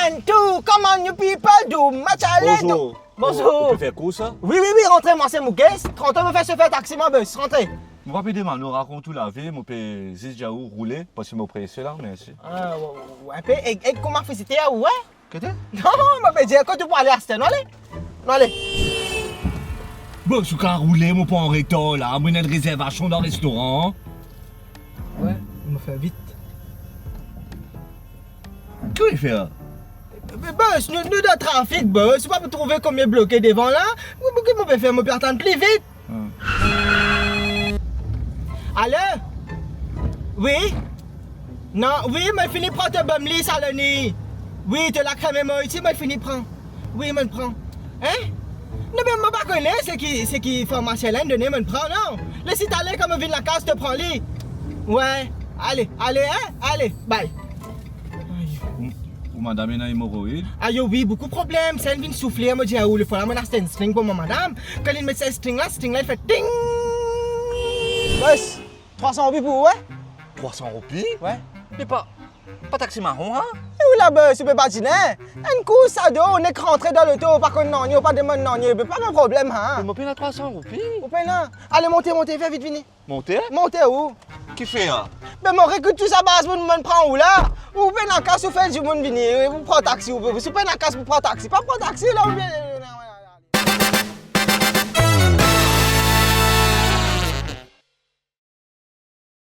1, 2, come on you people, do match à l'aide. Bonjour. Bonjour. On peut faire quoi ça? Oui, rentrez, moi c'est mon guest. Rentrez, me fait se faire taxi, mon bus, rentrez. Moi, rapidement, nous racontons tout la vie, moi, peux juste rouler, parce que je pressé là, merci. Ouais, et comment fait c'était, ouais? Qu'est-ce que Non, je vais dire, quand tu peux aller à cette, non, allez. Non, allez. Bon, je peux rouler, moi, pas en recto là, moi, j'ai une réservation dans le restaurant. Ouais, il me fait vite. Qu'est-ce qu'il fait? Boss, nous dans le trafic, boss. Tu vas me trouver combien bloqué devant là? Qu'est-ce que je peux faire? Je peux attendre plus vite. Allô? Oui? Non, oui, je finis de prendre ta bonne liste à l'année. Oui, tu l'as cramé moi ici, je finis de prendre. Oui, je le prends. Hein? Non, mais je ne pas connais c'est qui pharmacien là, donner, je le prends, non? Laisse t'aller comme je viens de la case, te prends les. Ouais, allez, hein? Allez, bye. Madame est hémorroïde. Aïe, oui, beaucoup de problèmes. C'est elle vient souffler, elle me dit, ah, il faut la mettre un string pour ma madame. Quand il met ce string là, il fait ding. Boss, 300 roupies pour, ouais? 300 roupies? Ouais. Mais pas taxi marron, hein? Et où là-bas, tu peux pas dîner? Un coup, ça doit, on est rentré dans l'auto, par contre, non, il n'y a pas de monde, non, il n'y a pas de problème, hein? Mais moi, 300 roupies. Vous payez là? Allez, montez, fais vite, venez. Monter? Montez où? Qui fait, hein? Ben, mon récute tout ça base, vous me prend où là? Vous payez la casse, vous faites du monde venir, vous prenez taxi, vous payez la casse, vous prenez taxi, pas prendre taxi là, ou bien.